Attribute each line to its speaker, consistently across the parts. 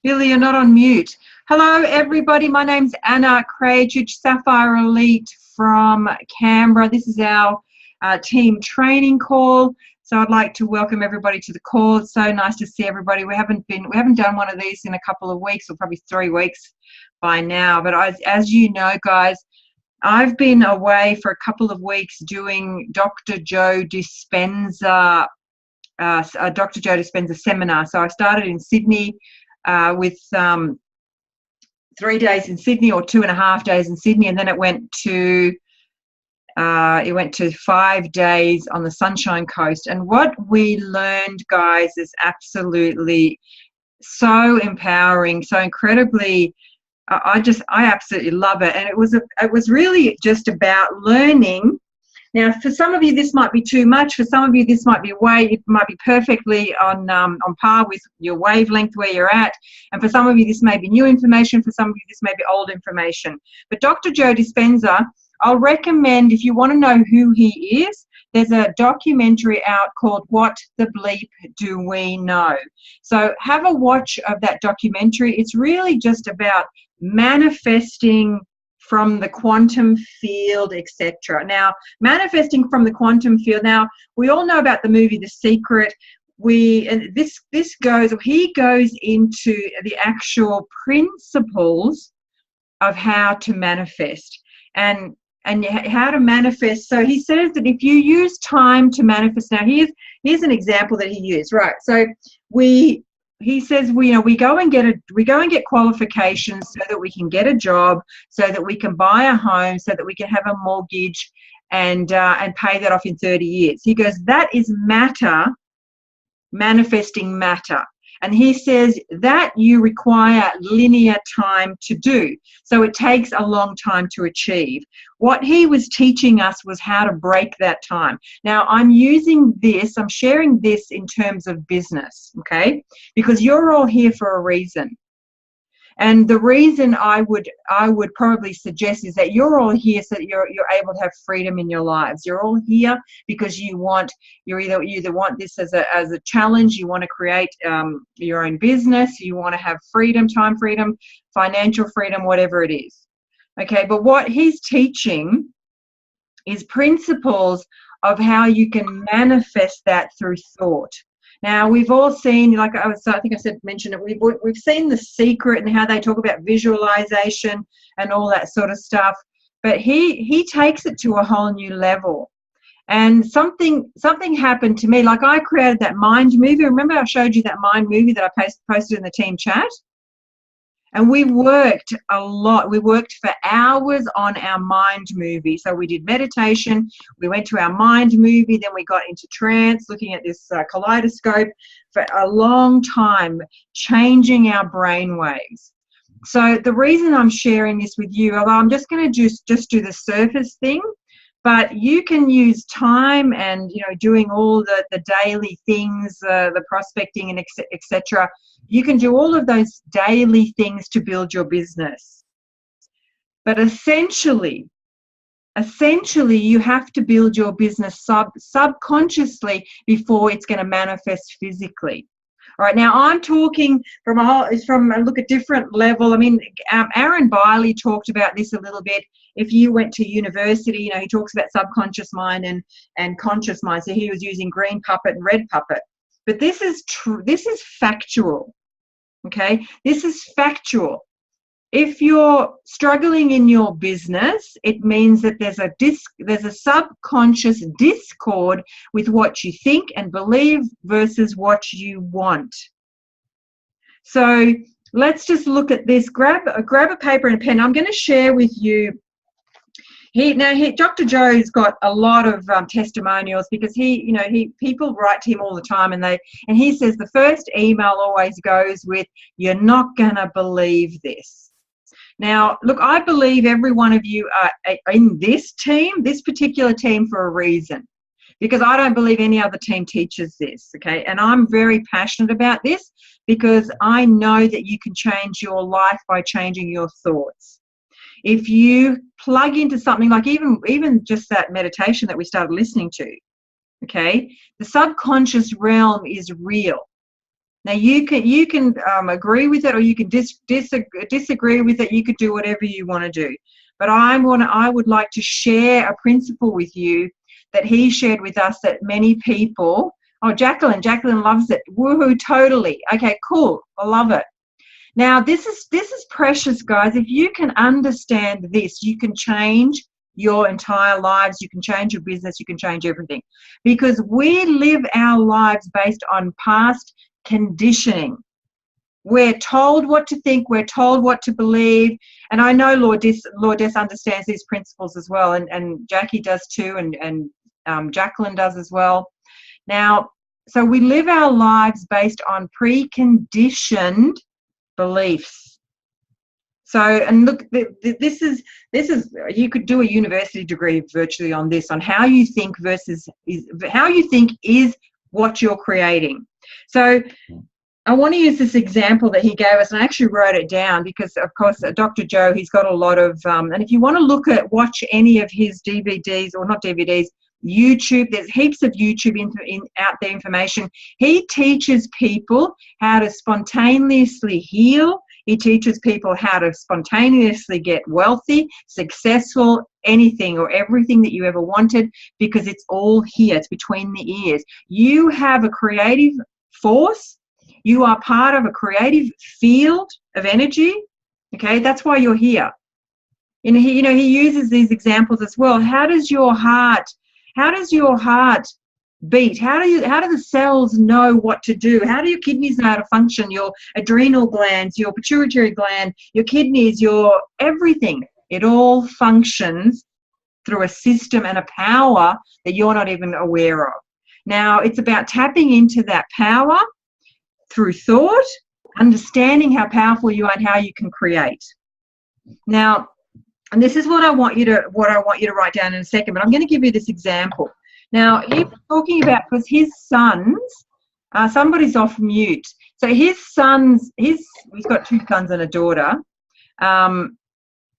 Speaker 1: Billy, you're not on mute. Hello, everybody. My name's Anna Krajcic, Sapphire Elite from Canberra. This is our team training call. So I'd like to welcome everybody to the call. It's so nice to see everybody. We haven't done one of these in a couple of weeks, or probably 3 weeks by now. But as you know, guys, I've been away for a couple of weeks doing Dr. Joe Dispenza, Dr. Joe Dispenza seminar. So I started in Sydney with 3 days in Sydney, or 2.5 days in Sydney, and then it went to 5 days on the Sunshine Coast. And what we learned, guys, is absolutely so empowering, so incredibly. I absolutely love it. And it was really just about learning. Now, for some of you, this might be too much. For some of you, this might be it might be perfectly on par with your wavelength where you're at. And for some of you, this may be new information. For some of you, this may be old information. But Dr. Joe Dispenza, I'll recommend, if you want to know who he is, there's a documentary out called What the Bleep Do We Know? So have a watch of that documentary. It's really just about manifesting from the quantum field, etc. Now, manifesting from the quantum field. Now, we all know about the movie The Secret. He goes into the actual principles of how to manifest and how to manifest. So he says that if you use time to manifest. Now, here's an example that he used. Right. So he says we go and get qualifications so that we can get a job, so that we can buy a home, so that we can have a mortgage and pay that off in 30 years. He goes, that is matter, manifesting matter. And he says that you require linear time to do. So it takes a long time to achieve. What he was teaching us was how to break that time. Now, I'm sharing this in terms of business, okay? Because you're all here for a reason. And the reason I would probably suggest is that you're all here so that you're able to have freedom in your lives. You're all here because you either want this as a challenge, you want to create your own business, you want to have freedom, time freedom, financial freedom, whatever it is. Okay, but what he's teaching is principles of how you can manifest that through thought. Now, we've all seen, mentioned it, we've seen The Secret and how they talk about visualization and all that sort of stuff. But he takes it to a whole new level. And something happened to me. Like, I created that mind movie. Remember I showed you that mind movie that I posted in the team chat? And we worked a lot. We worked for hours on our mind movie. So we did meditation. We went to our mind movie. Then we got into trance, looking at this kaleidoscope for a long time, changing our brain waves. So the reason I'm sharing this with you, although I'm just going to just do the surface thing, but you can use time and, doing all the daily things, the prospecting and etc. You can do all of those daily things to build your business. But essentially, you have to build your business subconsciously before it's going to manifest physically. All right, now I'm talking from a different level. I mean, Aaron Biley talked about this a little bit. If you went to university, he talks about subconscious mind and conscious mind. So he was using green puppet and red puppet. But this is true. This is factual. Okay, this is factual. If you're struggling in your business, it means that there's a subconscious discord with what you think and believe versus what you want. So let's just look at this. Grab a paper and a pen. I'm going to share with you. Dr. Joe's got a lot of testimonials because people write to him all the time, and he says the first email always goes with, "You're not going to believe this." Now, look, I believe every one of you are in this particular team, for a reason, because I don't believe any other team teaches this, okay? And I'm very passionate about this because I know that you can change your life by changing your thoughts. If you plug into something like even just that meditation that we started listening to, okay, the subconscious realm is real. Now you can agree with it, or you can disagree with it. You could do whatever you want to do. But I would like to share a principle with you that he shared with us that many people. Oh, Jacqueline loves it. Woohoo! Totally. Okay, cool. I love it. Now this is precious, guys. If you can understand this, you can change your entire lives. You can change your business. You can change everything, because we live our lives based on past conditioning. We're told what to think. We're told what to believe. And I know Lourdes understands these principles as well, and Jackie does too, and Jacqueline does as well. Now, so we live our lives based on preconditioned beliefs. So, and look, this is you could do a university degree virtually on this, on how you think versus how you think is what you're creating. So I want to use this example that he gave us, and I actually wrote it down because, of course, Dr. Joe, he's got a lot of, and if you want to watch any of his DVDs, or not DVDs, YouTube, there's heaps of YouTube out there information. He teaches people how to spontaneously heal. He teaches people how to spontaneously get wealthy, successful, anything or everything that you ever wanted, because it's all here. It's between the ears. You have a creative force. You are part of a creative field of energy. Okay, that's why you're here. And he uses these examples as well. How does your heart beat? How do the cells know what to do? How do your kidneys know how to function? Your adrenal glands, your pituitary gland, your kidneys, your everything. It all functions through a system and a power that you're not even aware of. Now, it's about tapping into that power through thought, understanding how powerful you are and how you can create. Now, and this is what I want you to write down in a second, but I'm going to give you this example. Now, he's talking about, because his sons, somebody's off mute. So his sons, he's got 2 sons and a daughter.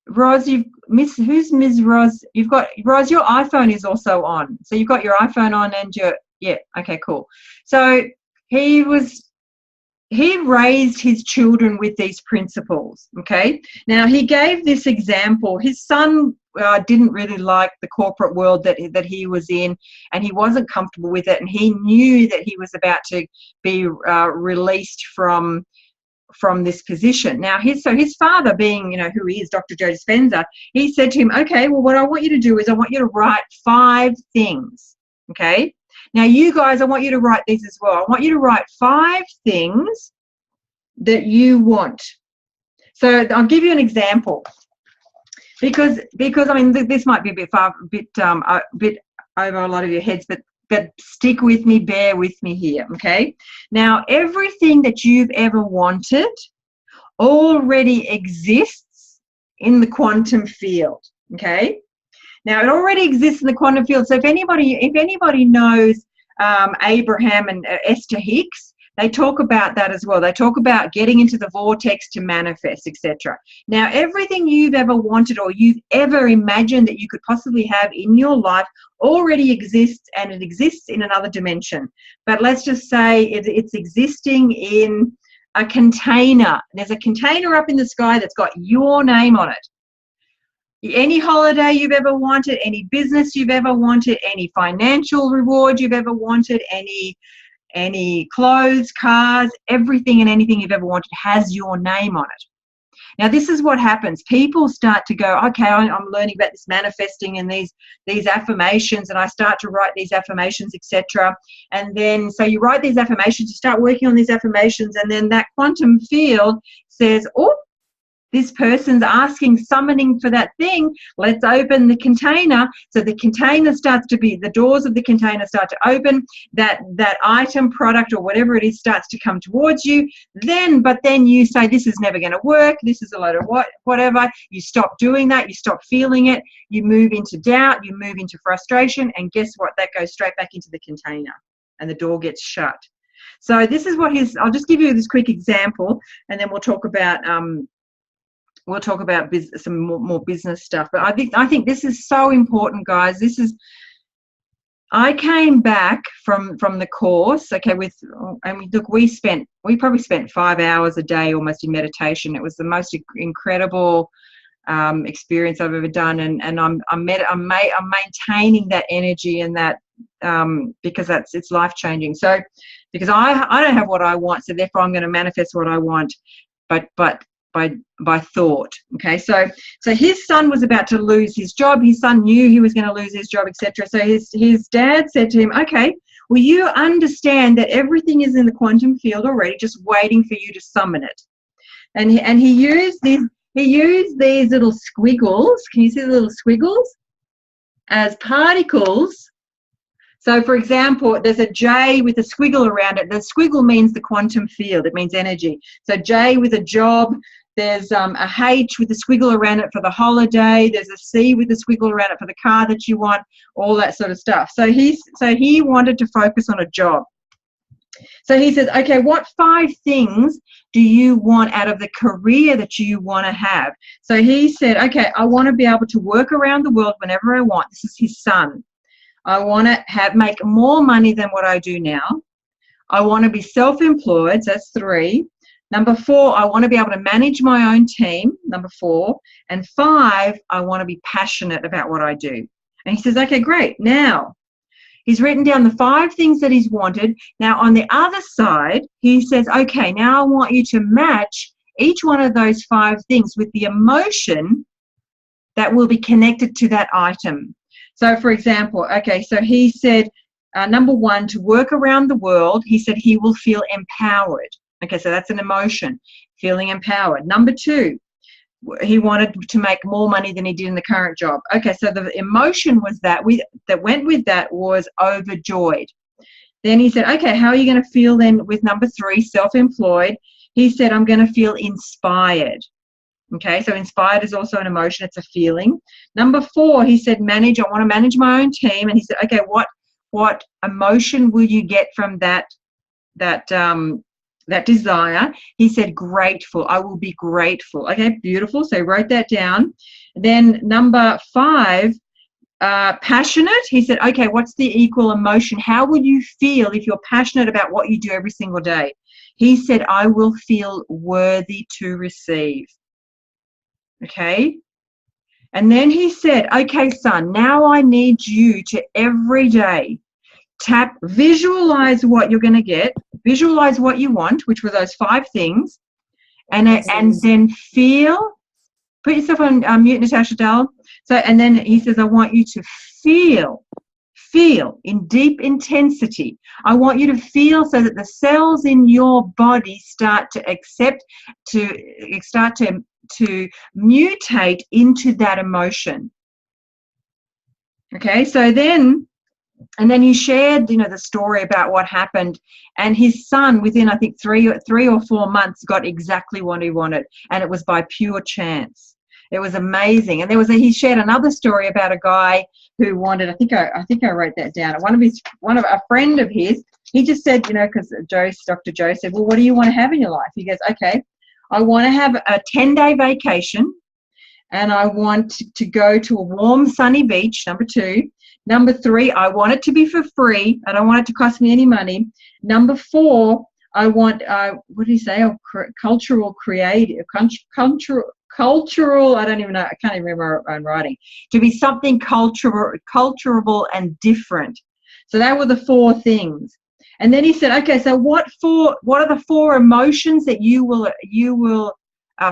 Speaker 1: Roz, who's Ms. Roz? You've got, Roz, your iPhone is also on. So you've got your iPhone on and yeah, okay, cool. So he raised his children with these principles, okay? Now, he gave this example. His son didn't really like the corporate world that he was in, and he wasn't comfortable with it, and he knew that he was about to be released from this position. Now, his father, being, who he is, Dr. Joe Dispenza, he said to him, okay, well, what I want you to do is I want you to write 5 things, okay? Now, you guys, I want you to write these as well. I want you to write 5 things that you want. So I'll give you an example, because I mean, this might be a bit over a lot of your heads, but stick with me, bear with me here, okay? Now, everything that you've ever wanted already exists in the quantum field, okay? Now, it already exists in the quantum field. So if anybody knows Abraham and Esther Hicks, they talk about that as well. They talk about getting into the vortex to manifest, etc. Now, everything you've ever wanted or you've ever imagined that you could possibly have in your life already exists, and it exists in another dimension. But let's just say it's existing in a container. There's a container up in the sky that's got your name on it. Any holiday you've ever wanted, any business you've ever wanted, any financial reward you've ever wanted, any clothes, cars, everything and anything you've ever wanted has your name on it. Now, this is what happens. People start to go, okay, I'm learning about this manifesting and these affirmations, and I start to write these affirmations, etc. And then, so you write these affirmations, you start working on these affirmations, and then that quantum field says, oh, this person's asking, summoning for that thing. Let's open the container. So the container the doors of the container start to open. That item, product, or whatever it is starts to come towards you. But then you say, this is never going to work. This is a load of whatever. You stop doing that. You stop feeling it. You move into doubt. You move into frustration. And guess what? That goes straight back into the container and the door gets shut. So this is what I'll just give you this quick example, and then we'll talk about some more business stuff. But I think this is so important, guys. This is I came back from the course, okay, look, we probably spent 5 hours a day almost in meditation. It was the most incredible experience I've ever done, and I'm maintaining that energy and that because it's life changing. So because I don't have what I want, so therefore I'm going to manifest what I want, but by thought. Okay, so his son was about to lose his job. His son knew he was going to lose his job, etc. So his dad said to him, okay, well, you understand that everything is in the quantum field already, just waiting for you to summon it. And he used these little squiggles. Can you see the little squiggles? As particles. So, for example, there's a J with a squiggle around it. The squiggle means the quantum field. It means energy. So J with a job. There's a H with a squiggle around it for the holiday. There's a C with a squiggle around it for the car that you want, all that sort of stuff. So he wanted to focus on a job. So he says, okay, what 5 things do you want out of the career that you want to have? So he said, okay, I want to be able to work around the world whenever I want. This is his son. I want to make more money than what I do now. I want to be self-employed. So that's 3. Number 4, I want to be able to manage my own team. Number 4. And 5, I want to be passionate about what I do. And he says, okay, great. Now, he's written down the 5 things that he's wanted. Now, on the other side, he says, okay, now I want you to match each one of those 5 things with the emotion that will be connected to that item. So, for example, okay, so he said, number 1, to work around the world, he said he will feel empowered. Okay, so that's an emotion, feeling empowered. Number 2, he wanted to make more money than he did in the current job. Okay, so the emotion was that went with that was overjoyed. Then he said, okay, how are you going to feel then with number 3, self-employed? He said, I'm going to feel inspired. Okay, so inspired is also an emotion. It's a feeling. Number 4, he said, I want to manage my own team. And he said, okay, what emotion will you get from that desire? He said, grateful. I will be grateful. Okay, beautiful. So he wrote that down. Then number 5, passionate. He said, okay, what's the equal emotion? How would you feel if you're passionate about what you do every single day? He said, I will feel worthy to receive. Okay. And then he said, okay, son, now I need you to every day visualize what you're going to get, visualize what you want, which were those 5 things, and then put yourself on mute, Natasha Dahl. So, and then he says, I want you to feel in deep intensity. I want you to feel so that the cells in your body start to mutate into that emotion. Okay, so then he shared, the story about what happened, and his son, within I think 3 or 4 months, got exactly what he wanted, and it was by pure chance. It was amazing. And he shared another story about a guy who wanted. I think I wrote that down. A friend of his. He just said, because Dr. Joe said, well, what do you want to have in your life? He goes, okay, I want to have a 10-day vacation, and I want to go to a warm, sunny beach. Number 2. Number 3, I want it to be for free. I don't want it to cost me any money. Number 4, I want, what did he say? Cultural, I don't even know. I can't even remember my own writing. To be something culturable and different. So that were the 4 things. And then he said, okay, so what are the 4 emotions that you will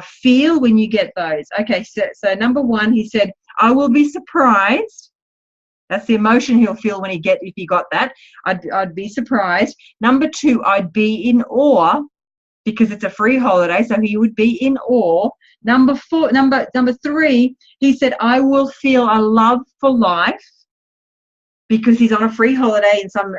Speaker 1: feel when you get those? Okay, so number 1, he said, I will be surprised. That's the emotion he'll feel if he got that. I'd be surprised. Number 2, I'd be in awe, because it's a free holiday, so he would be in awe. Number 3, he said, I will feel a love for life, because he's on a free holiday in some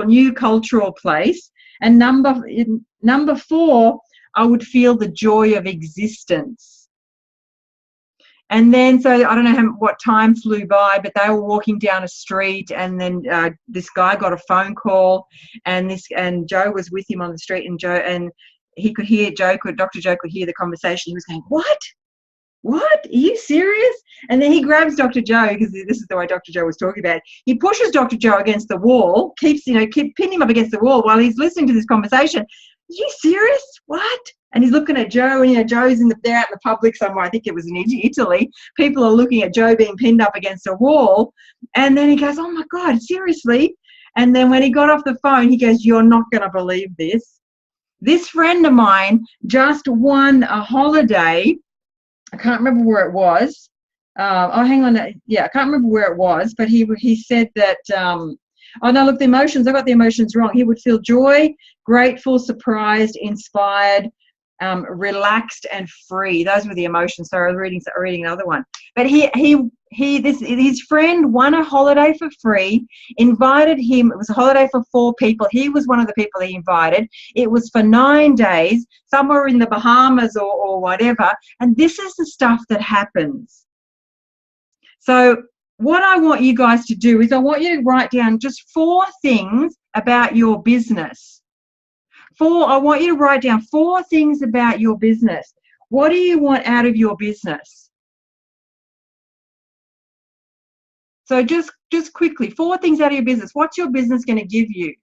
Speaker 1: new cultural place. And number 4, I would feel the joy of existence. And then, so I don't know what time flew by, but they were walking down a street, and then this guy got a phone call, and Joe was with him on the street, and Dr. Joe could hear the conversation. He was going, what? what? Are you serious? And then he grabs Dr. Joe, because this is the way Dr. Joe was talking about it. He pushes Dr. Joe against the wall, keep pinning him up against the wall while he's listening to this conversation. Are you serious? What? And he's looking at Joe, and Joe's they're out in the public somewhere. I think it was in Italy. People are looking at Joe being pinned up against a wall. And then he goes, oh my God, seriously? And then when he got off the phone, he goes, you're not going to believe this. This friend of mine just won a holiday. I can't remember where it was. Hang on. Yeah, I can't remember where it was, but he said that, oh no, look, the emotions, I got the emotions wrong. He would feel joy, grateful, surprised, inspired, relaxed, and free. Those were the emotions. So I was reading another one. But his friend won a holiday for free, invited him. It was a holiday for 4 people. He was one of the people he invited. It was for 9 days, somewhere in the Bahamas or whatever. And this is the stuff that happens. So what I want you guys to do is I want you to write down just 4 things about your business. I want you to write down 4 things about your business. What do you want out of your business? So just quickly, 4 things out of your business. What's your business going to give you?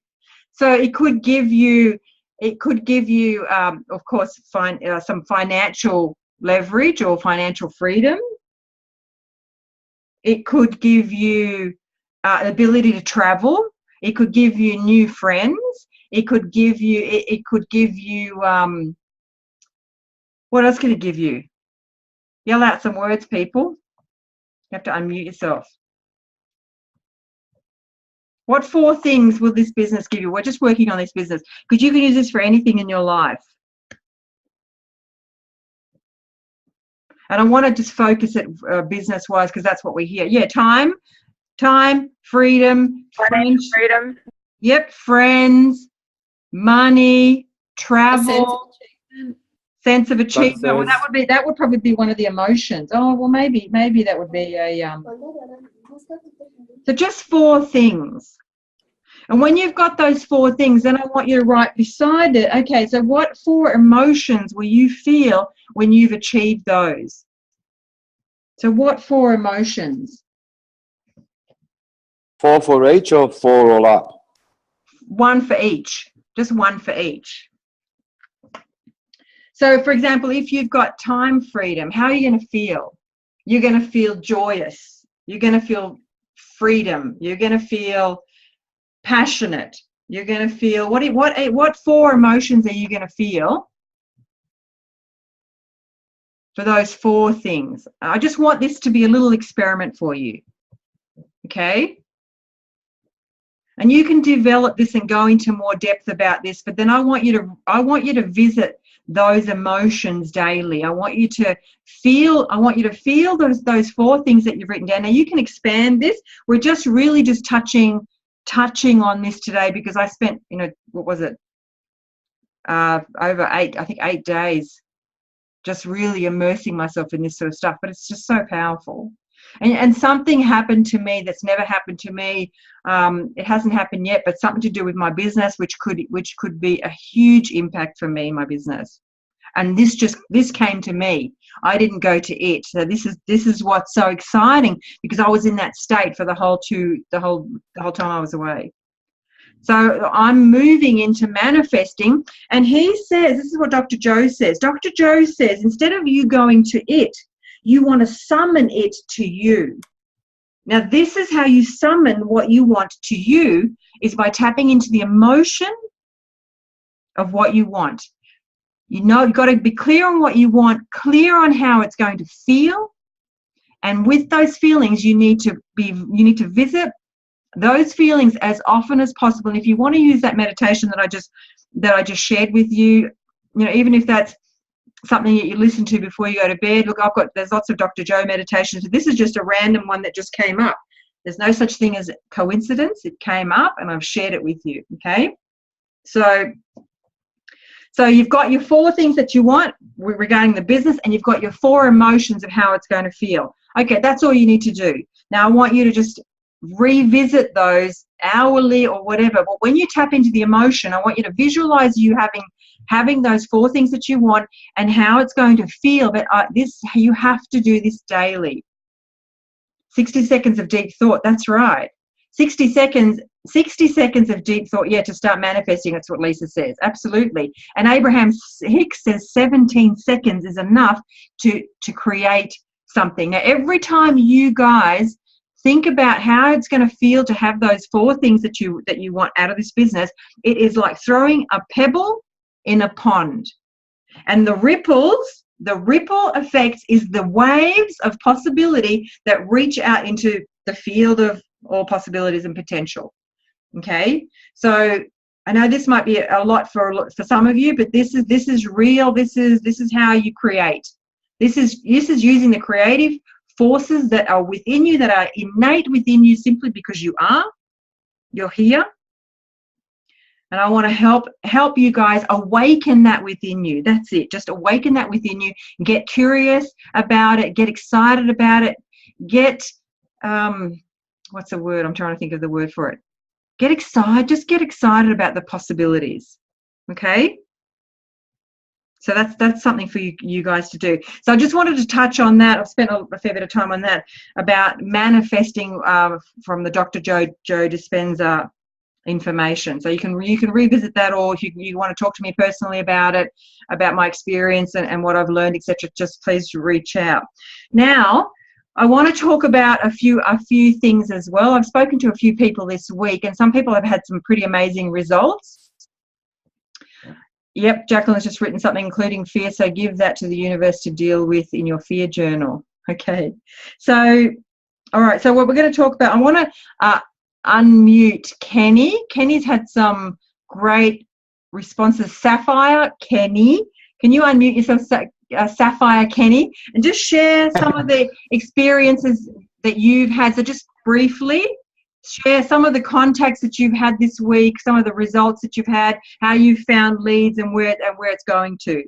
Speaker 1: So it could give you, of course, some financial leverage or financial freedom. It could give you the ability to travel. It could give you new friends. It could give you, what else could it give you? Yell out some words, people. You have to unmute yourself. What 4 things will this business give you? We're just working on this business, because you can use this for anything in your life. And I want to just focus it business-wise, because that's what we hear. Yeah, time, freedom, friends.
Speaker 2: Freedom.
Speaker 1: Yep, friends, money, travel, sense of achievement. Well, that would probably be one of the emotions. Oh, well, maybe that would be a So just 4 things. And when you've got those 4 things, then I want you to write beside it, okay, so what 4 emotions will you feel when you've achieved those? So what 4 emotions?
Speaker 3: 4 for each or 4 all up?
Speaker 1: 1 for each. Just 1 for each. So, for example, if you've got time freedom, how are you going to feel? You're going to feel joyous. You're going to feel freedom. You're going to feel passionate. You're going to feel, what 4 emotions are you going to feel for those 4 things? I just want this to be a little experiment for you, okay? And you can develop this and go into more depth about this, but then I want you to visit those emotions daily. I want you to feel those 4 things that you've written down. Now you can expand this. We're just really just touching on this today, because I spent, what was it? Over 8 days just really immersing myself in this sort of stuff, but it's just so powerful. And something happened to me that's never happened to me. It hasn't happened yet, but something to do with my business, which could be a huge impact for me in my business. And this came to me. I didn't go to it. So this is what's so exciting, because I was in that state for the whole time I was away. So I'm moving into manifesting, and he says, this is what Dr. Joe says. Dr. Joe says, instead of you going to it, you want to summon it to you. Now, this is how you summon what you want to you, is by tapping into the emotion of what you want. You've got to be clear on what you want, clear on how it's going to feel. And with those feelings, you need to visit those feelings as often as possible. And if you want to use that meditation that I just shared with you, even if that's something that you listen to before you go to bed. Look, there's lots of Dr. Joe meditations. This is just a random one that just came up. There's no such thing as coincidence. It came up and I've shared it with you, okay? So you've got your 4 things that you want regarding the business, and you've got your 4 emotions of how it's going to feel. Okay, that's all you need to do. Now I want you to just revisit those hourly or whatever. But when you tap into the emotion, I want you to visualize you having having those 4 things that you want and how it's going to feel. But you have to do this daily. 60 seconds of deep thought. That's right. 60 seconds of deep thought, to start manifesting. That's what Lisa says. Absolutely. And Abraham Hicks says 17 seconds is enough to create something. Now, every time you guys think about how it's going to feel to have those 4 things that you want out of this business, it is like throwing a pebble in a pond. And the ripple effect is the waves of possibility that reach out into the field of all possibilities and potential. Okay, so I know this might be a lot for some of you, but this is real. This is how you create. This is using the creative forces that are within you, that are innate within you, simply because you're here. And I want to help you guys awaken that within you. That's it. Just awaken that within you. Get curious about it. Get excited about it. What's the word? I'm trying to think of the word for it. Get excited. Just get excited about the possibilities. Okay? So that's something for you guys to do. So I just wanted to touch on that. I've spent a fair bit of time on that, about manifesting from the Dr. Joe Dispenza information. So you can revisit that, or if you want to talk to me personally about it, about my experience and what I've learned, etc., just please reach out. Now, I want to talk about a few things as well. I've spoken to a few people this week, and some people have had some pretty amazing results. Yep, Jacqueline has just written something, including fear, so give that to the universe to deal with in your fear journal. Okay, so, all right, so what we're going to talk about, I want to unmute Kenny. Kenny's had some great responses. Sapphire, Kenny, can you unmute yourself, Sapphire, Kenny, and just share some of the experiences that you've had. So just briefly share some of the contacts that you've had this week, some of the results that you've had, how you found leads, and where it's going to.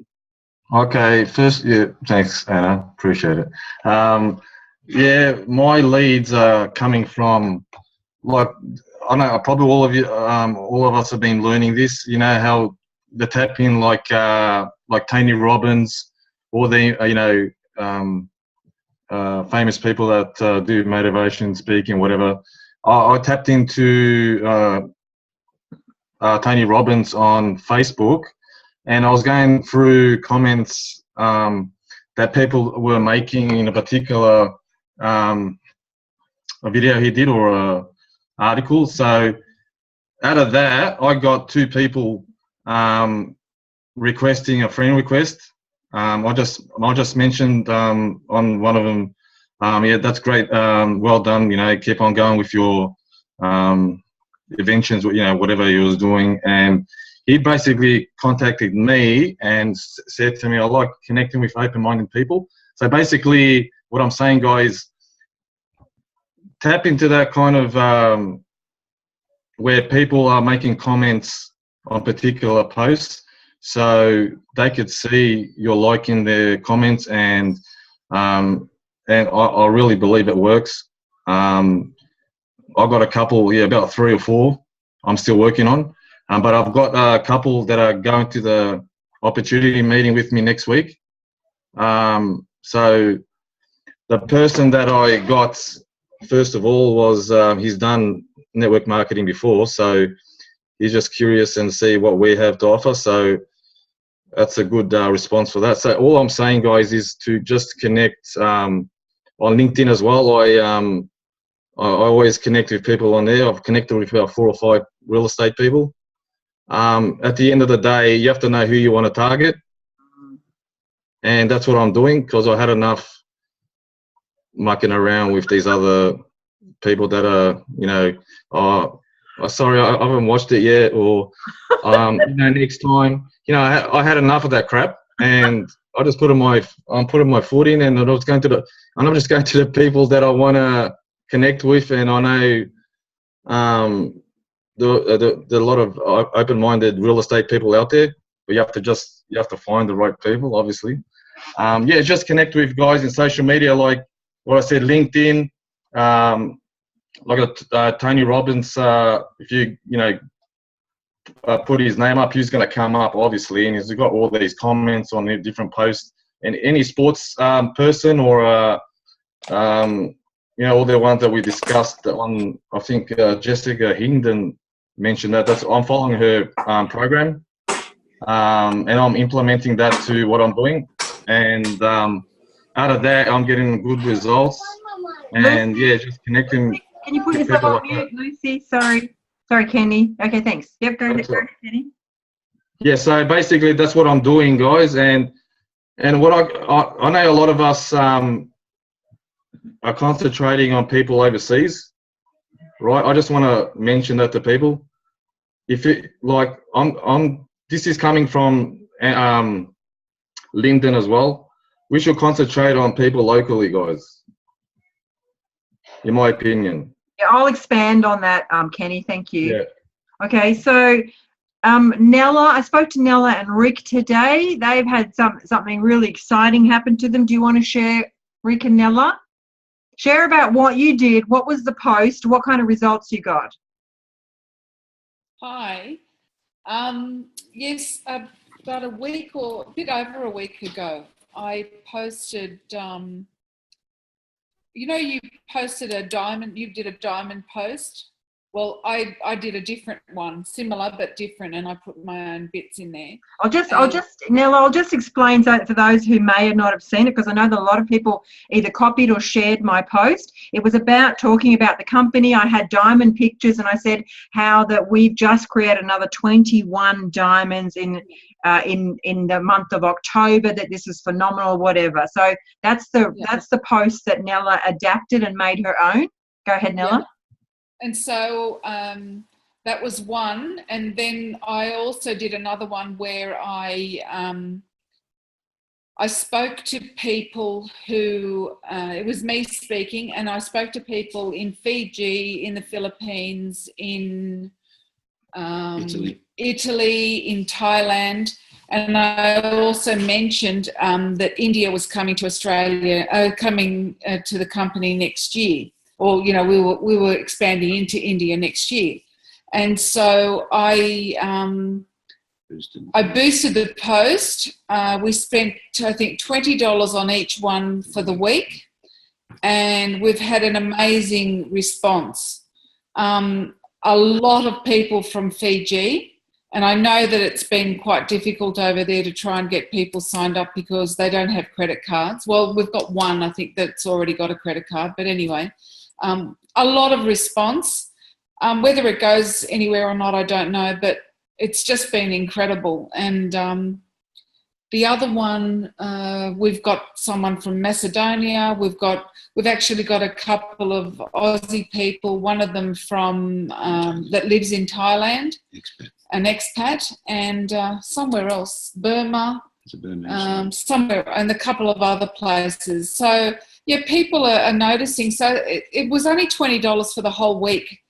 Speaker 2: Okay, first, thanks, Anna. Appreciate it. My leads are coming from, like, I know probably all of us have been learning this. You know how the tap in, like Tony Robbins, or the famous people that do motivation speaking, whatever. I tapped into Tony Robbins on Facebook, and I was going through comments that people were making in a particular a video he did, or a article. So out of that, I got 2 people requesting a friend request. I just mentioned on one of them, that's great, well done, keep on going with your inventions, whatever he was doing. And he basically contacted me and said to me, I like connecting with open-minded people. So basically what I'm saying, guys, tap into that kind of where people are making comments on particular posts, so they could see you're liking their comments, and I really believe it works. I've got a couple, about 3 or 4 I'm still working on, but I've got a couple that are going to the opportunity meeting with me next week. So the person that I got, first of all, was he's done network marketing before, so he's just curious and see what we have to offer. So that's a good response for that. So all I'm saying, guys, is to just connect on LinkedIn as well. I always connect with people on there. I've connected with about 4 or 5 real estate people. At the end of the day, you have to know who you want to target, and that's what I'm doing, because I had enough mucking around with these other people that are, sorry, I haven't watched it yet, or next time. I had enough of that crap, and I just I'm putting my foot in, and I'm just going to the people that I want to connect with, and I know there are a lot of open-minded real estate people out there, but you have to find the right people, obviously. Just connect with guys in social media, like what I said, LinkedIn, like Tony Robbins. If you put his name up, he's going to come up, obviously, and he's got all these comments on the different posts. And any sports person or, all the ones that we discussed on, I think Jessica Hingden mentioned that. I'm following her program, and I'm implementing that to what I'm doing. And out of that, I'm getting good results. And just connecting.
Speaker 1: Can you put yourself on mute, Lucy? Sorry, Kenny. Okay, thanks. Yep, go ahead, Kenny.
Speaker 2: Yeah, so basically that's what I'm doing, guys. And what I know a lot of us are concentrating on people overseas, right? I just want to mention that to people. If it this is coming from LinkedIn as well. We should concentrate on people locally, guys. In my opinion.
Speaker 1: Yeah, I'll expand on that, Kenny. Thank you.
Speaker 2: Yeah.
Speaker 1: Okay, so Nella, I spoke to Nella and Rick today. They've had something really exciting happen to them. Do you want to share, Rick and Nella? Share about what you did. What was the post? What kind of results you got?
Speaker 4: Hi. Yes, about a week or a bit over a week ago, I posted, you posted you did a diamond post. Well, I did a different one, similar but different, and I put my own bits in there. Nella,
Speaker 1: I'll just explain that for those who may not have seen it, because I know that a lot of people either copied or shared my post. It was about talking about the company. I had diamond pictures, and I said how that we've just created another 21 diamonds in the month of October, that this is phenomenal, whatever. So that's the post that Nella adapted and made her own. Go ahead, Nella.
Speaker 4: Yeah. And so that was one. And then I also did another one where I spoke to people who, it was me speaking, and I spoke to people in Fiji, in the Philippines, in Italy, in Thailand. And I also mentioned that India was coming to Australia, to the company next year. Or, we were expanding into India next year. And so I boosted the post. We spent, I think, $20 on each one for the week. And we've had an amazing response. A lot of people from Fiji. And I know that it's been quite difficult over there to try and get people signed up because they don't have credit cards. Well, we've got one, I think, that's already got a credit card. But anyway, a lot of response. Whether it goes anywhere or not, I don't know, but it's just been incredible. And the other one, we've got someone from Macedonia. We've actually got a couple of Aussie people, one of them from that lives in Thailand, an expat, and somewhere else, Burma, somewhere, and a couple of other places. So yeah, people are noticing. So it was only $20 for the whole week,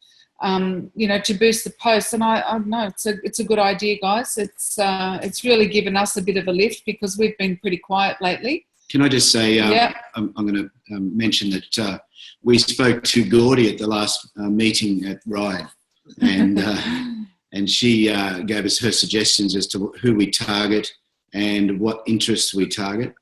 Speaker 4: to boost the post. And I know it's a good idea, guys. It's really given us a bit of a lift because we've been pretty quiet lately.
Speaker 5: Can I just say, I'm going to mention that we spoke to Gordy at the last meeting at RIDE, and she gave us her suggestions as to who we target and what interests we target.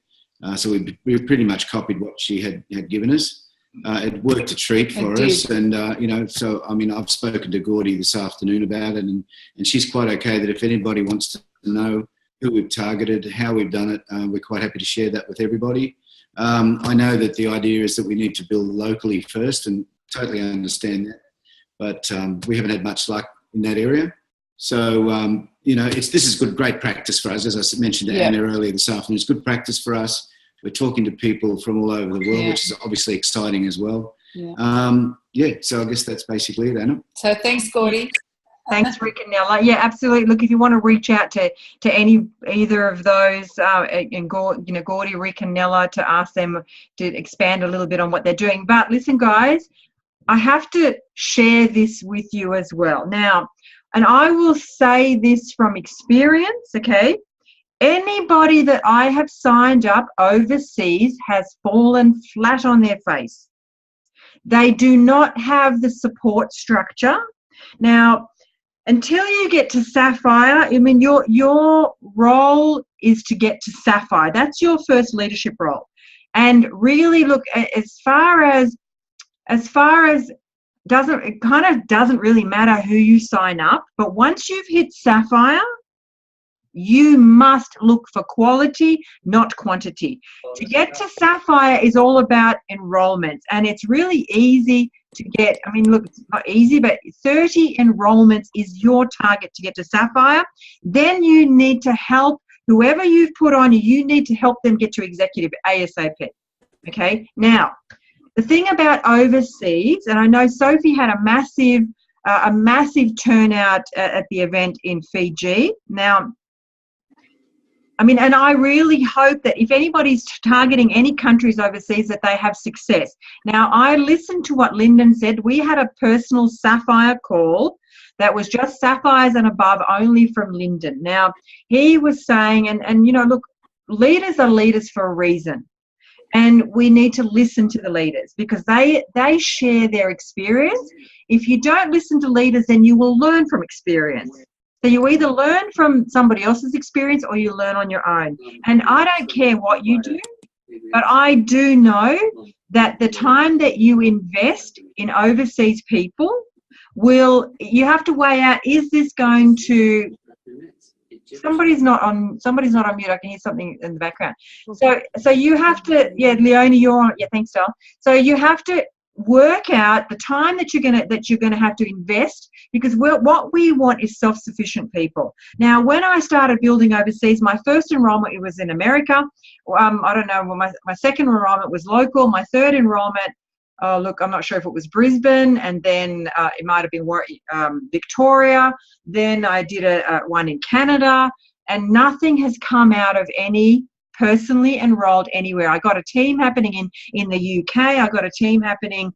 Speaker 5: So we pretty much copied what she had given us. It worked a treat for us. And, so, I mean, I've spoken to Gordy this afternoon about it, and she's quite okay that if anybody wants to know who we've targeted, how we've done it, we're quite happy to share that with everybody. I know that the idea is that we need to build locally first, and totally understand that. But we haven't had much luck in that area. So, this is great practice for us. As I mentioned to Anna earlier this afternoon, it's good practice for us. We're talking to people from all over the world, which is obviously exciting as well. Yeah. So I guess that's basically it, Anna.
Speaker 4: So thanks, Gordy.
Speaker 1: Thanks, Rick and Nella. Yeah, absolutely. Look, if you want to reach out to either of those, and Gordy, Rick, and Nella, to ask them to expand a little bit on what they're doing. But listen, guys, I have to share this with you as well. Now, and I will say this from experience, okay? Anybody that I have signed up overseas has fallen flat on their face. They do not have the support structure. Now, until you get to Sapphire, I mean, your role is to get to Sapphire. That's your first leadership role. And really look, as far as it kind of doesn't really matter who you sign up, but once you've hit Sapphire, you must look for quality, not quantity. To get to Sapphire is all about enrollments, and it's really easy to get. I mean, look, it's not easy, but 30 enrollments is your target to get to Sapphire. Then you need to help whoever you've put on, you need to help them get to executive ASAP. Okay? Now, the thing about overseas, and I know Sophie had a massive turnout at the event in Fiji. Now, I mean, and I really hope that if anybody's targeting any countries overseas, that they have success. Now, I listened to what Lyndon said. We had a personal Sapphire call that was just Sapphires and above only from Lyndon. Now, he was saying, and you know, look, leaders are leaders for a reason. And we need to listen to the leaders because they share their experience. If you don't listen to leaders, then you will learn from experience. So you either learn from somebody else's experience or you learn on your own. And I don't care what you do, but I do know that the time that you invest in overseas people you have to weigh out, is this going to, somebody's not on mute, I can hear something in the background. So you have to, yeah, Leonie, you're on, yeah, thanks, Del. So you have to work out the time that you're gonna have to invest, because what we want is self-sufficient people. Now, when I started building overseas, my first enrollment, it was in America. I don't know, my second enrollment was local. My third enrollment, look, I'm not sure if it was Brisbane, and then it might have been Victoria. Then I did one in Canada, and nothing has come out of any personally enrolled anywhere. I got a team happening in the UK. I got a team happening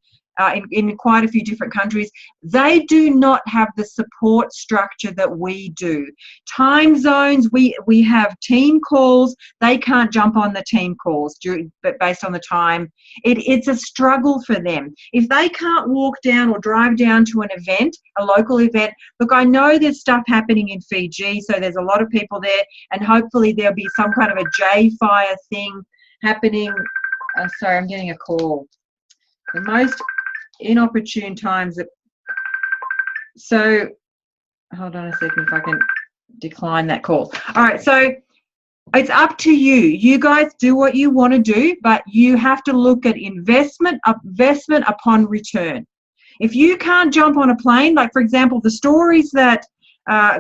Speaker 1: in quite a few different countries. They do not have the support structure that we do. Time zones, we have team calls. They can't jump on the team calls but based on the time. It's a struggle for them. If they can't walk down or drive down to an event, a local event, look, I know there's stuff happening in Fiji, so there's a lot of people there, and hopefully there'll be some kind of a J-Fire thing happening. Sorry, I'm getting a call. The most inopportune times so hold on a second if I can decline that call. All right, so it's up to you. You guys do what you want to do, but you have to look at investment upon return. If you can't jump on a plane, like for example, the stories that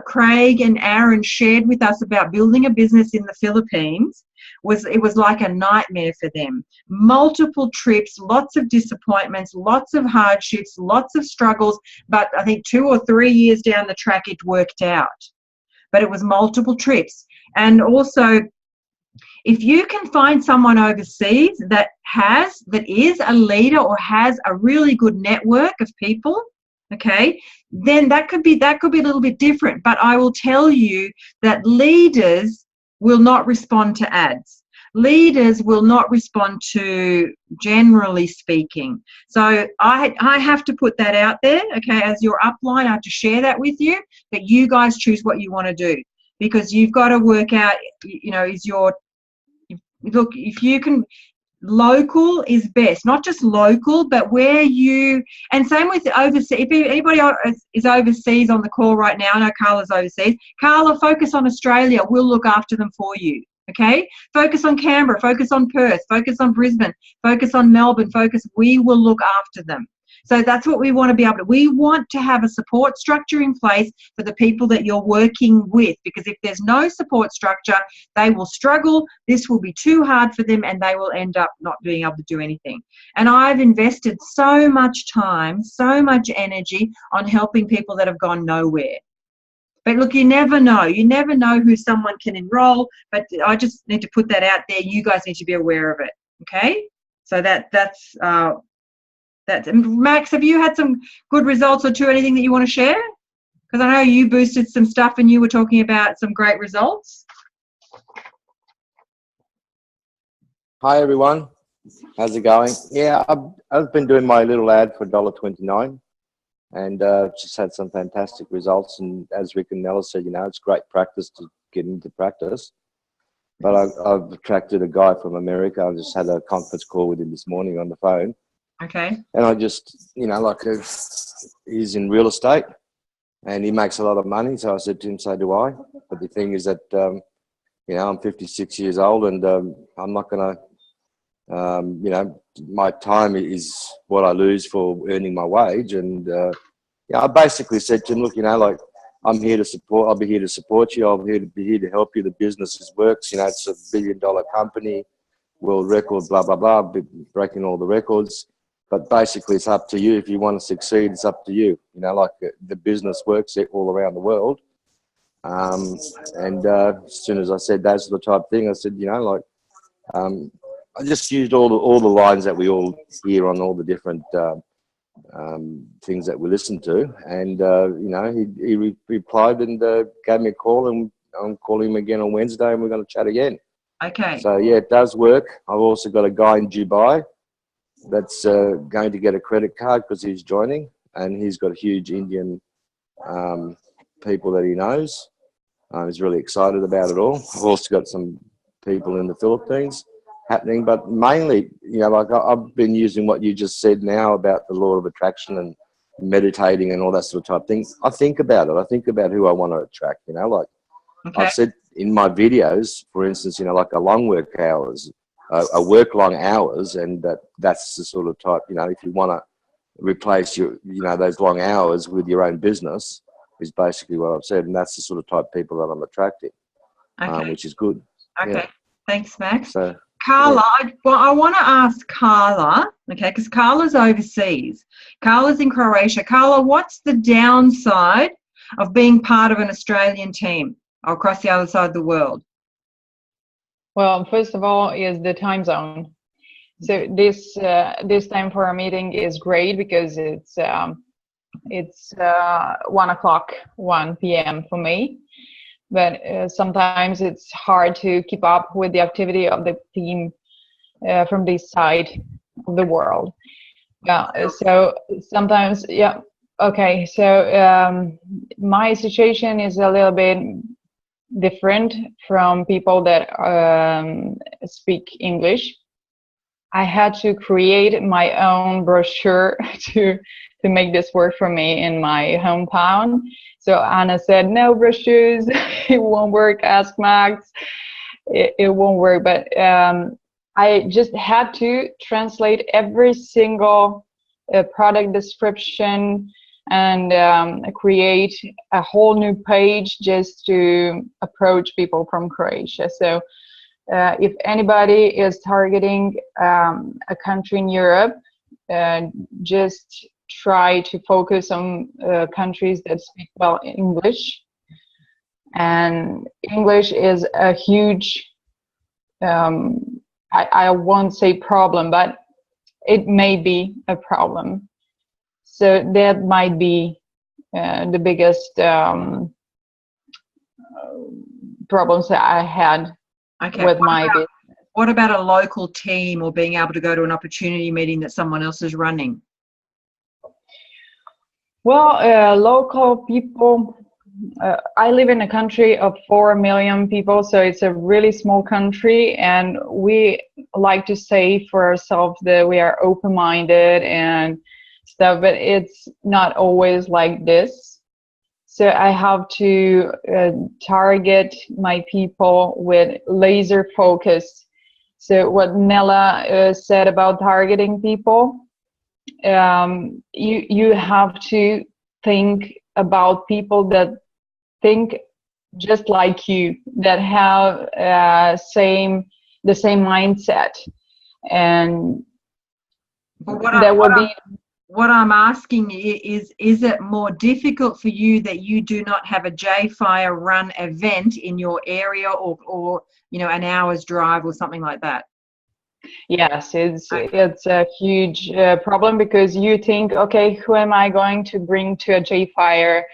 Speaker 1: Craig and Aaron shared with us about building a business in the Philippines, it was like a nightmare for them. Multiple trips, lots of disappointments, lots of hardships, lots of struggles, but I think 2 or 3 years down the track it worked out. But it was multiple trips. And also, if you can find someone overseas that is a leader or has a really good network of people, okay, then that could be a little bit different. But I will tell you that leaders will not respond to ads. Leaders will not respond to, generally speaking. So I have to put that out there, okay, as your upline. I have to share that with you, that you guys choose what you want to do, because you've got to work out, you know, look, if you can, local is best, not just local, but and same with overseas. If anybody is overseas on the call right now, I know Carla's overseas. Carla, focus on Australia. We'll look after them for you, okay? Focus on Canberra, focus on Perth, focus on Brisbane, focus on Melbourne, we will look after them. So that's what we want to be able to. We want to have a support structure in place for the people that you're working with, because if there's no support structure, they will struggle. This will be too hard for them, and they will end up not being able to do anything. And I've invested so much time, so much energy on helping people that have gone nowhere. But look, you never know. You never know who someone can enroll, but I just need to put that out there. You guys need to be aware of it, okay? So that's Max, have you had some good results or anything that you want to share? Because I know you boosted some stuff and you were talking about some great results.
Speaker 3: Hi everyone, how's it going? Yeah, I've been doing my little ad for $1.29. and just had some fantastic results. And as Rick and Nella said, it's great practice to get into practice. But I've attracted a guy from America. I just had a conference call with him this morning on the phone.
Speaker 1: Okay.
Speaker 3: And I just, he's in real estate and he makes a lot of money. So I said to him, so do I. But the thing is that, I'm 56 years old and I'm not going to, my time is what I lose for earning my wage. And I basically said to him, look, I'm here to support. I'll be here to support you. I'll be here to help you. The business works. It's a $1 billion company, world record, blah, blah, blah, breaking all the records. But basically, it's up to you. If you want to succeed, it's up to you. The business works all around the world. And as soon as I said those are the type of thing, I said, I just used all the lines that we all hear on all the different things that we listen to. And, he replied and gave me a call, and I'm calling him again on Wednesday and we're going to chat again.
Speaker 1: Okay.
Speaker 3: So, yeah, it does work. I've also got a guy in Dubai that's going to get a credit card because he's joining, and he's got huge Indian people that he knows. He's really excited about it all. I've also got some people in the Philippines happening, but mainly, I've been using what you just said now about the law of attraction and meditating and all that sort of type thing. I think about it. I think about who I want to attract,
Speaker 1: Okay.
Speaker 3: I've said in my videos, for instance, like a long work hours, a work long hours, and that's the sort of type, if you want to replace your, those long hours with your own business is basically what I've said. And that's the sort of type of people that I'm attracting,
Speaker 1: Okay.
Speaker 3: which is good.
Speaker 1: Okay.
Speaker 3: Yeah.
Speaker 1: Thanks, Max.
Speaker 3: So,
Speaker 1: Carla, I want to ask Carla, okay, because Carla's overseas. Carla's in Croatia. Carla, what's the downside of being part of an Australian team across the other side of the world?
Speaker 6: Well, first of all, is the time zone. So this time for our meeting is great because it's 1 o'clock, 1 p.m. for me. But sometimes it's hard to keep up with the activity of the team from this side of the world. So sometimes, yeah. Okay, so my situation is a little bit different from people that speak English. I had to create my own brochure to make this work for me in my hometown. So Anna said, no brochures, it won't work, ask Max, it won't work. But I just had to translate every single product description and create a whole new page just to approach people from Croatia. So if anybody is targeting a country in Europe, just try to focus on countries that speak well English. And English is a huge, I won't say problem, but it may be a problem. So that might be the biggest problems that I had with my business.
Speaker 1: What about a local team or being able to go to an opportunity meeting that someone else is running?
Speaker 6: Well, local people, I live in a country of 4 million people, so it's a really small country, and we like to say for ourselves that we are open-minded and stuff, but it's not always like this. So I have to target my people with laser focus. So what Nella said about targeting people, you have to think about people that think just like you, that have the same mindset, and
Speaker 1: what I'm asking is it more difficult for you that you do not have a J-Fire run event in your area or an hour's drive or something like that?
Speaker 6: Yes, it's a huge problem, because you think, okay, who am I going to bring to a J-Fire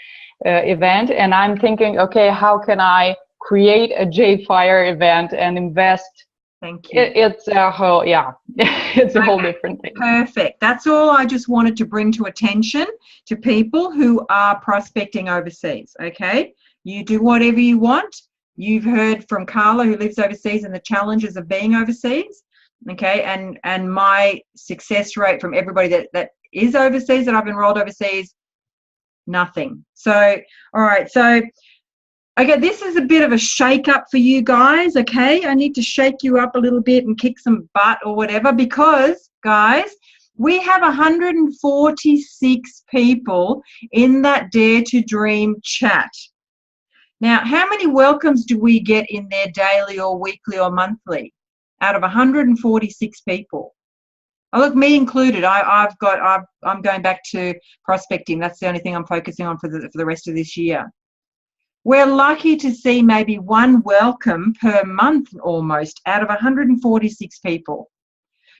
Speaker 6: event? And I'm thinking, okay, how can I create a J-Fire event and invest
Speaker 1: Thank you.
Speaker 6: It's a whole, it's a whole different thing.
Speaker 1: Perfect. That's all I just wanted to bring to attention to people who are prospecting overseas, okay? You do whatever you want. You've heard from Carla, who lives overseas, and the challenges of being overseas, okay? And my success rate from everybody that is overseas, that I've enrolled overseas, nothing. So, all right, so okay, this is a bit of a shake up for you guys, okay? I need to shake you up a little bit and kick some butt or whatever, because, guys, we have 146 people in that Dare to Dream chat. Now, how many welcomes do we get in there daily or weekly or monthly out of 146 people? Oh, look, me included. I'm going back to prospecting. That's the only thing I'm focusing on for the rest of this year. We're lucky to see maybe one welcome per month almost out of 146 people.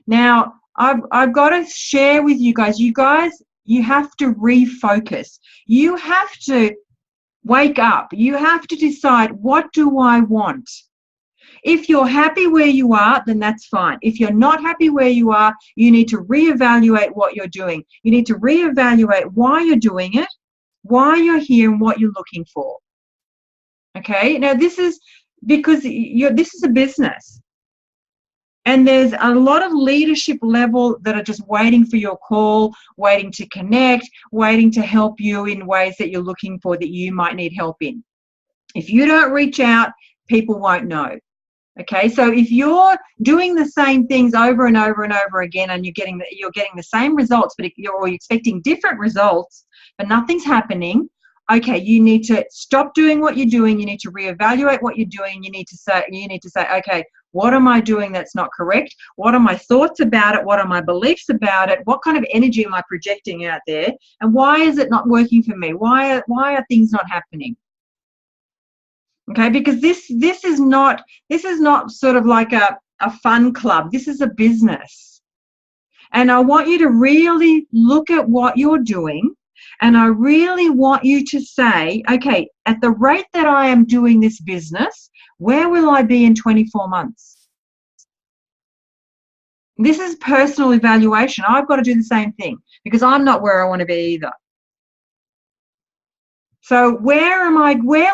Speaker 1: Now, I've got to share with you guys, you have to refocus. You have to wake up. You have to decide, what do I want? If you're happy where you are, then that's fine. If you're not happy where you are, you need to reevaluate what you're doing. You need to reevaluate why you're doing it, why you're here, and what you're looking for. Okay, now this is because this is a business, and there's a lot of leadership level that are just waiting for your call, waiting to connect, waiting to help you in ways that you're looking for, that you might need help in. If you don't reach out, people won't know. Okay, so if you're doing the same things over and over and over again, and you're getting the same results, but you're expecting different results, but nothing's happening. Okay, you need to stop doing what you're doing. You need to reevaluate what you're doing. You need to say, okay, what am I doing that's not correct? What are my thoughts about it? What are my beliefs about it? What kind of energy am I projecting out there? And why is it not working for me? Why are things not happening? Okay, because this is not sort of like a fun club. This is a business. And I want you to really look at what you're doing. And I really want you to say, okay, at the rate that I am doing this business, where will I be in 24 months? This is personal evaluation. I've got to do the same thing, because I'm not where I want to be either. So where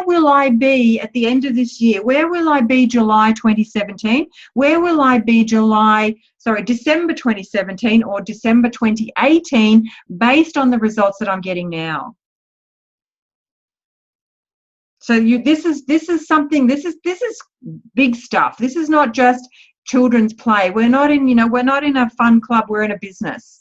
Speaker 1: will I be at the end of this year? Where will I be July 2017? Where will I be December 2017 or December 2018, based on the results that I'm getting now? So this is big stuff. This is not just children's play. We're not in a fun club, we're in a business.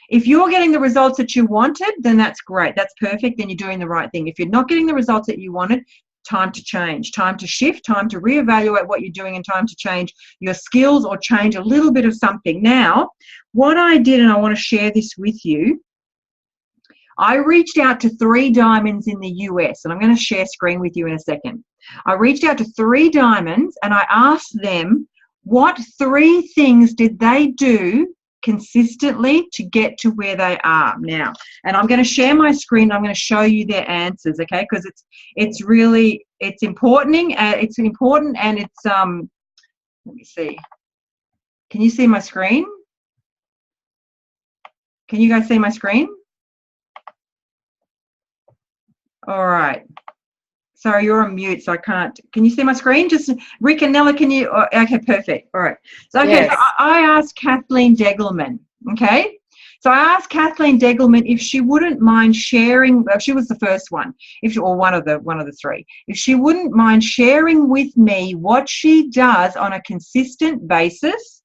Speaker 1: If you're getting the results that you wanted, then that's great. That's perfect. Then you're doing the right thing. If you're not getting the results that you wanted, time to change, time to shift, time to reevaluate what you're doing, and time to change your skills or change a little bit of something. Now, what I did, and I want to share this with you, I reached out to 3 diamonds in the US, and I'm going to share screen with you in a second. I reached out to 3 diamonds, and I asked them, what 3 things did they do consistently to get to where they are now? And I'm going to share my screen. I'm going to show you their answers, okay? Because it's important, and it's let me see. Can you see my screen? Can you guys see my screen? All right. Sorry, you're on mute, so I can't. Can you see my screen? Just Rick and Nella, can you? Okay, perfect. All right. So, okay, yes. So I asked Kathleen Degelman, okay? So I asked Kathleen Degelman if she wouldn't mind sharing, she was the first one, or one of the 3. If she wouldn't mind sharing with me what she does on a consistent basis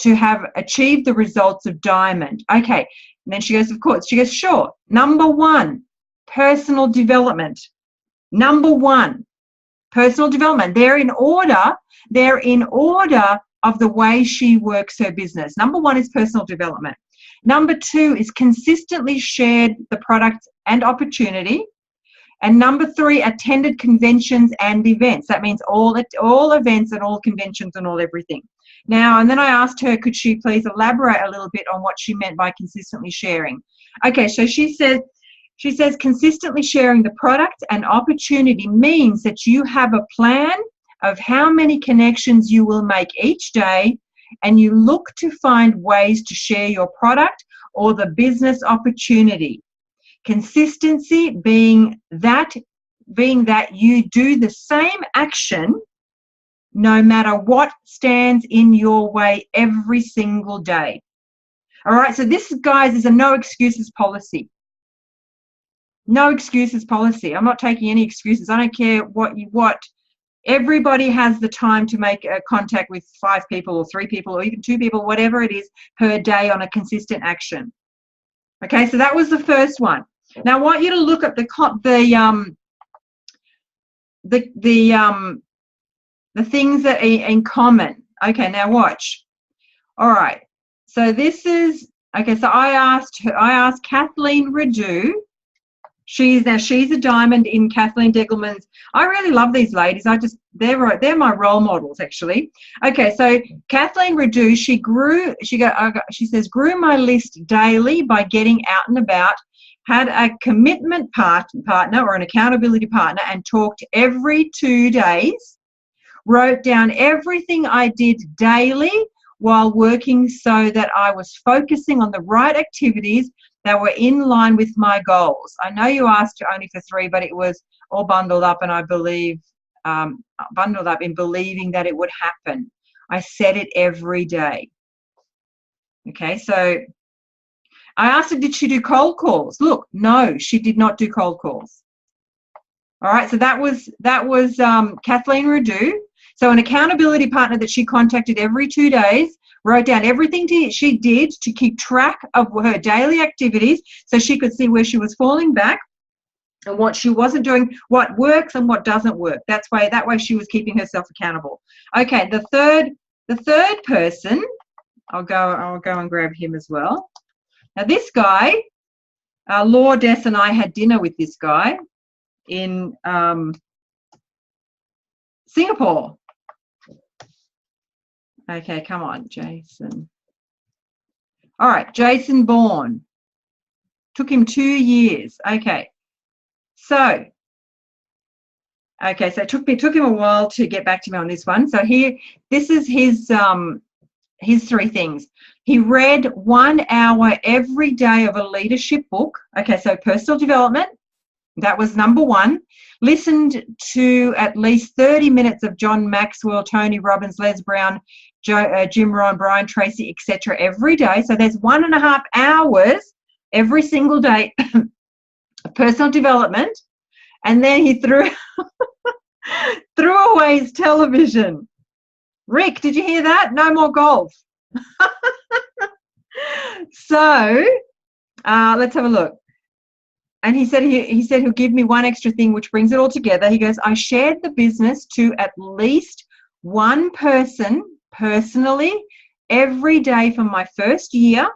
Speaker 1: to have achieved the results of Diamond. Okay. And then she goes, of course. She goes, sure. Number 1, personal development. Number 1, personal development. They're in order of the way she works her business. Number 1 is personal development. Number 2 is consistently shared the product and opportunity. And number 3, attended conventions and events. That means all events and all conventions and all everything. Now, and then I asked her, could she please elaborate a little bit on what she meant by consistently sharing? Okay, so she says, consistently sharing the product and opportunity means that you have a plan, of how many connections you will make each day, and you look to find ways to share your product or the business opportunity. Consistency being that you do the same action no matter what stands in your way every single day. All right, so this, guys, is a no excuses policy. No excuses policy. I'm not taking any excuses. I don't care what. Everybody has the time to make a contact with 5 people or 3 people or even 2 people, whatever it is, per day on a consistent action. Okay, so that was the first one. Now I want you to look at the things that are in common. Okay, now watch. All right. So this is okay. So I asked Kathleen Radu. She's a diamond in Kathleen Degelman's. I really love these ladies. They're my role models, actually. Okay, so Kathleen Radu, she says, grew my list daily by getting out and about, had a commitment partner or an accountability partner, and talked every 2 days, wrote down everything I did daily while working so that I was focusing on the right activities that were in line with my goals. I know you asked only for 3, but it was all bundled up, and I believe bundled up in believing that it would happen. I said it every day. Okay, so I asked her, did she do cold calls? Look, no, she did not do cold calls. All right, so that was Kathleen Radu. So an accountability partner that she contacted every 2 days, wrote down everything she did to keep track of her daily activities so she could see where she was falling back and what she wasn't doing, what works and what doesn't work. That way she was keeping herself accountable. Okay, the third person, I'll go and grab him as well. Now this guy, Law Des and I had dinner with this guy in Singapore. Okay, come on, Jason. All right, Jason Bourne. Took him 2 years. Okay. So it took him a while to get back to me on this one. So this is his 3 things. He read 1 hour every day of a leadership book. Okay, so personal development, that was number 1. Listened to at least 30 minutes of John Maxwell, Tony Robbins, Les Brown, Jim Rohn, Brian Tracy, etc. every day. So there's 1.5 hours every single day of personal development. And then he threw away his television. Rick, did you hear that? No more golf. So let's have a look. And he said he'll give me 1 extra thing, which brings it all together. He goes, I shared the business to at least 1 person personally every day for my first year.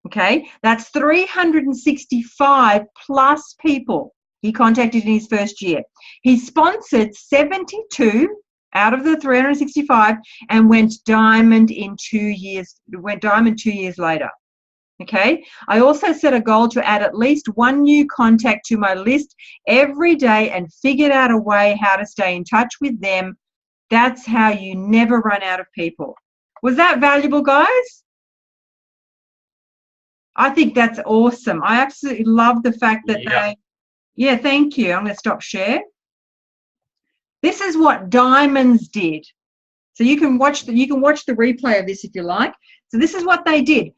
Speaker 1: Okay, that's 365 plus people he contacted in his first year. He sponsored 72 out of the 365 and went diamond in 2 years. Went diamond 2 years later. Okay, I also set a goal to add at least 1 new contact to my list every day and figured out a way how to stay in touch with them. That's how you never run out of people. Was that valuable, guys? I think that's awesome. I absolutely love the fact that yeah, thank you. I'm going to stop share. This is what diamonds did. So you can watch the replay of this if you like. So this is what they did.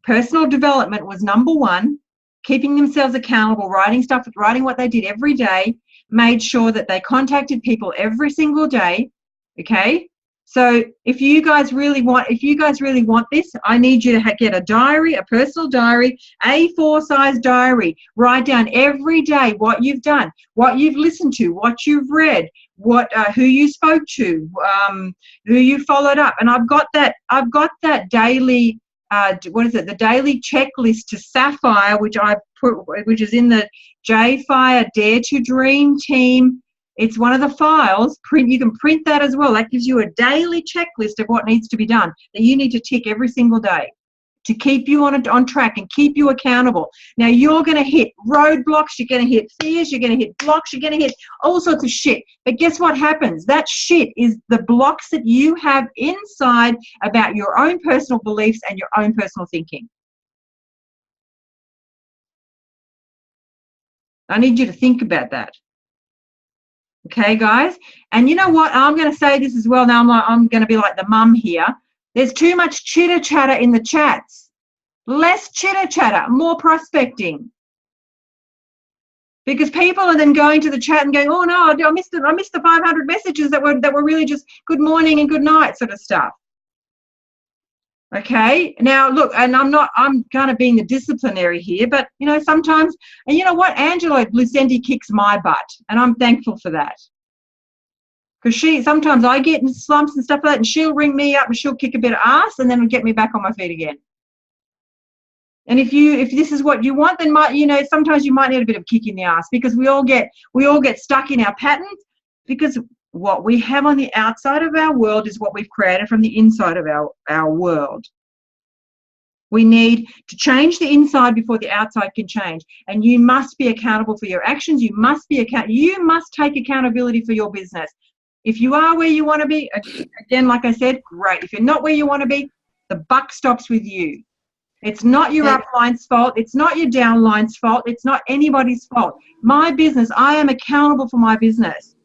Speaker 1: Personal development was number 1, keeping themselves accountable, writing what they did every day, made sure that they contacted people every single day. Okay, so if you guys really want this, I need you to get a diary, a personal diary, A4 size diary. Write down every day what you've done, what you've listened to, what you've read, who you spoke to, who you followed up. And I've got that daily. The daily checklist to Sapphire, which is in the JFire Dare to Dream team. It's one of the files. You can print that as well. That gives you a daily checklist of what needs to be done that you need to tick every single day to keep you on track and keep you accountable. Now, you're going to hit roadblocks, you're going to hit fears, you're going to hit blocks, you're going to hit all sorts of shit. But guess what happens? That shit is the blocks that you have inside about your own personal beliefs and your own personal thinking. I need you to think about that. Okay, guys? And you know what? I'm going to say this as well. Now I'm going to be like the mum here. There's too much chitter-chatter in the chats. Less chitter-chatter, more prospecting. Because people are then going to the chat and going, oh no, I missed the 500 messages that were really just good morning and good night sort of stuff. Okay, now look, and I'm kind of being the disciplinary here, but you know, sometimes, and you know what, Angela Lucenti kicks my butt, and I'm thankful for that. Because sometimes I get in slumps and stuff like that, and she'll ring me up and she'll kick a bit of ass and then get me back on my feet again. And if this is what you want, then sometimes you might need a bit of kick in the ass, because we all get stuck in our patterns, because what we have on the outside of our world is what we've created from the inside of our world. We need to change the inside before the outside can change. And you must be accountable for your actions. You must take accountability for your business. If you are where you want to be, again, like I said, great. If you're not where you want to be, the buck stops with you. It's not your upline's fault. It's not your downline's fault. It's not anybody's fault. My business, I am accountable for my business.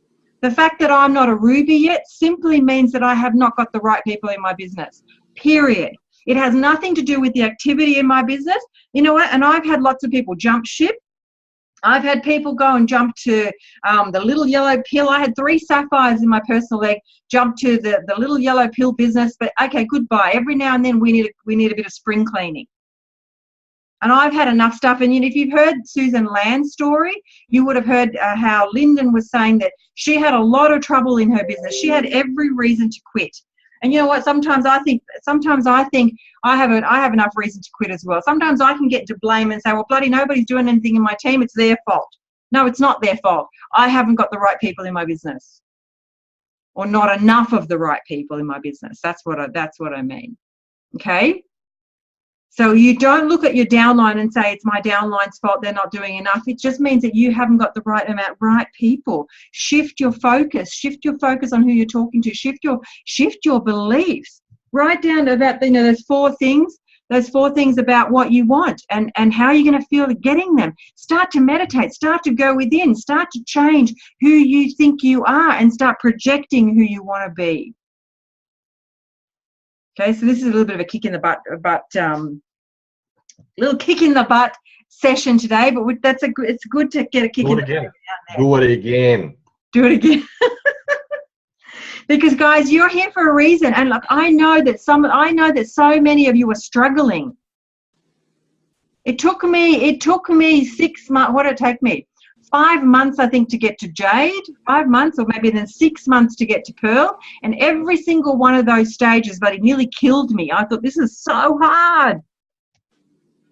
Speaker 1: The fact that I'm not a Ruby yet simply means that I have not got the right people in my business, period. It has nothing to do with the activity in my business. You know what? And I've had lots of people jump ship. I've had people go and jump to the little yellow pill. I had 3 sapphires in my personal leg, jump to the little yellow pill business. But okay, goodbye. Every now and then we need a bit of spring cleaning. And I've had enough stuff. And if you've heard Susan Land's story, you would have heard how Lyndon was saying that she had a lot of trouble in her business. She had every reason to quit. And you know what? Sometimes I think I have enough reason to quit as well. Sometimes I can get to blame and say, well, bloody nobody's doing anything in my team. It's their fault. No, it's not their fault. I haven't got the right people in my business, or not enough of the right people in my business. That's what I mean. Okay. So you don't look at your downline and say, it's my downline's fault, they're not doing enough. It just means that you haven't got the right people. Shift your focus on who you're talking to, shift your beliefs. Write down about, those 4 things about what you want and how you're going to feel getting them. Start to meditate, start to go within, start to change who you think you are and start projecting who you want to be. Okay, so this is a little bit of a kick in the butt session today, but it's good to get a kick in the butt.
Speaker 2: Do it again.
Speaker 1: Do it again. Because guys, you're here for a reason, and look, I know that so many of you are struggling. It took me 6 months. What did it take me? 5 months, I think, to get to Jade, 5 months, or maybe then 6 months to get to Pearl. And every single one of those stages, but it nearly killed me. I thought, this is so hard.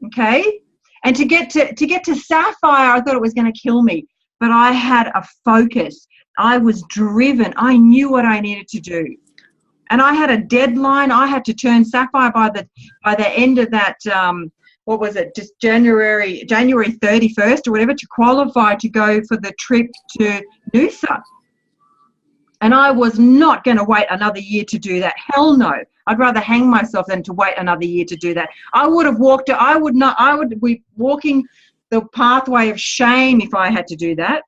Speaker 1: Okay. And to get to Sapphire, I thought it was going to kill me, but I had a focus. I was driven. I knew what I needed to do. And I had a deadline. I had to turn Sapphire by the end of that, what was it, just January 31st or whatever, to qualify to go for the trip to Noosa. And I was not going to wait another year to do that. Hell no. I'd rather hang myself than to wait another year to do that. I would be walking the pathway of shame if I had to do that.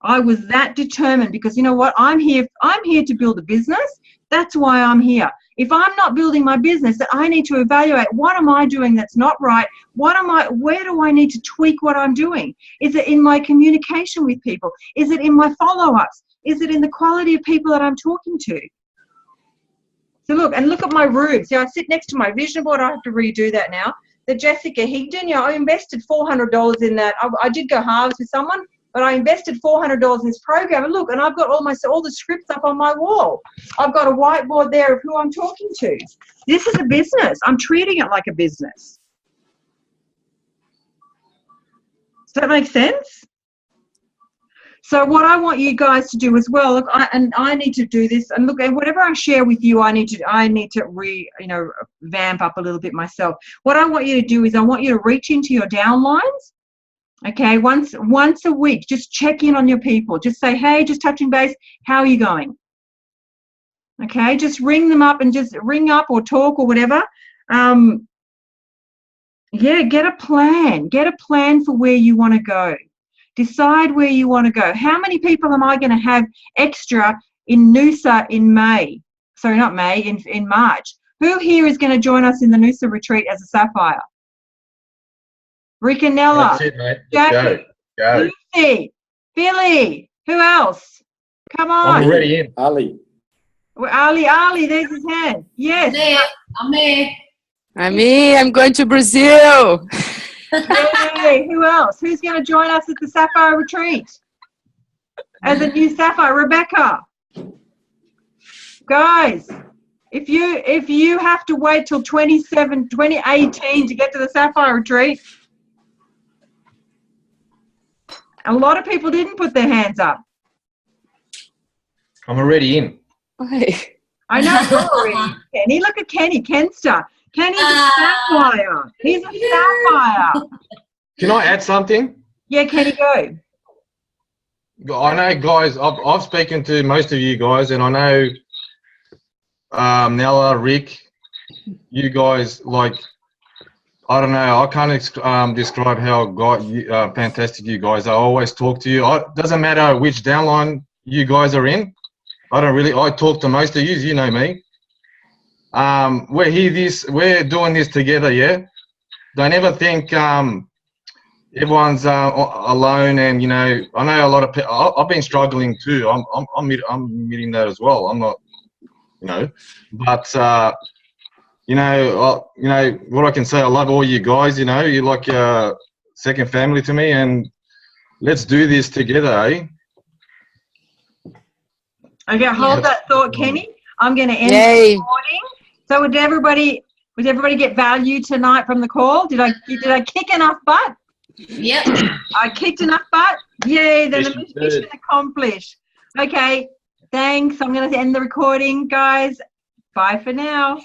Speaker 1: I was that determined, because you know what? I'm here to build a business. That's why I'm here. If I'm not building my business, then I need to evaluate, what am I doing that's not right? Where do I need to tweak what I'm doing? Is it in my communication with people? Is it in my follow-ups? Is it in the quality of people that I'm talking to? So look at my room. See, I sit next to my vision board. I have to redo that now. The Jessica Higdon, I invested $400 in that. I did go halves with someone, but I invested $400 in this program. And look, and I've got all the scripts up on my wall. I've got a whiteboard there of who I'm talking to. This is a business. I'm treating it like a business. Does that make sense? So what I want you guys to do as well, look, I need to do this, and look, and whatever I share with you, I need to vamp up a little bit myself. What I want you to do is I want you to reach into your downlines. Okay, once a week, just check in on your people. Just say, hey, just touching base. How are you going? Okay, just ring them up and just ring up or talk or whatever. Yeah, get a plan. Get a plan for where you want to go. Decide where you want to go. How many people am I going to have extra in Noosa in May? Sorry, not May, in March. Who here is going to join us in the Noosa retreat as a Sapphire? Ricanella.
Speaker 2: That's it, mate.
Speaker 1: Jackie.
Speaker 2: Go.
Speaker 1: Lucy. Billy. Who else? Come on.
Speaker 2: I'm already in.
Speaker 3: Ali.
Speaker 1: Ali, there's his hand. Yes.
Speaker 4: I'm there.
Speaker 7: I'm me. I'm going to Brazil.
Speaker 1: Hey, who else? Who's going to join us at the Sapphire retreat as a new Sapphire? Rebecca. Guys, if you have to wait till 2018 to get to the Sapphire retreat, a lot of people didn't put their hands up.
Speaker 2: I'm already in.
Speaker 7: Why?
Speaker 1: I know you're already in, Kenny. Look at Kenny Kenster. Kenny's a Sapphire. He's a Sapphire.
Speaker 2: Can I add something?
Speaker 1: Yeah, Kenny, go.
Speaker 2: I know, guys, I've spoken to most of you guys, and I know Nella, Rick, you guys, like, I don't know, I can't describe how fantastic you guys are. I always talk to you. It doesn't matter which downline you guys are in. I talk to most of you, you know me. We're doing this together, yeah? Don't ever think everyone's alone, and, you know, I know a lot of people, I've been struggling too. I'm admitting that as well. I'm not, you know, but, you know, what I can say, I love all you guys, you know, you're like second family to me, and let's do this together, eh?
Speaker 1: Okay, hold that thought, Kenny. I'm going to end
Speaker 7: Yay.
Speaker 1: the recording. So would everybody get value tonight from the call? Did I kick enough butt?
Speaker 4: Yep.
Speaker 1: I kicked enough butt? Yay, then
Speaker 2: Yes,
Speaker 1: the
Speaker 2: you
Speaker 1: mission
Speaker 2: did.
Speaker 1: accomplished. Okay, thanks. I'm going to end the recording, guys. Bye for now.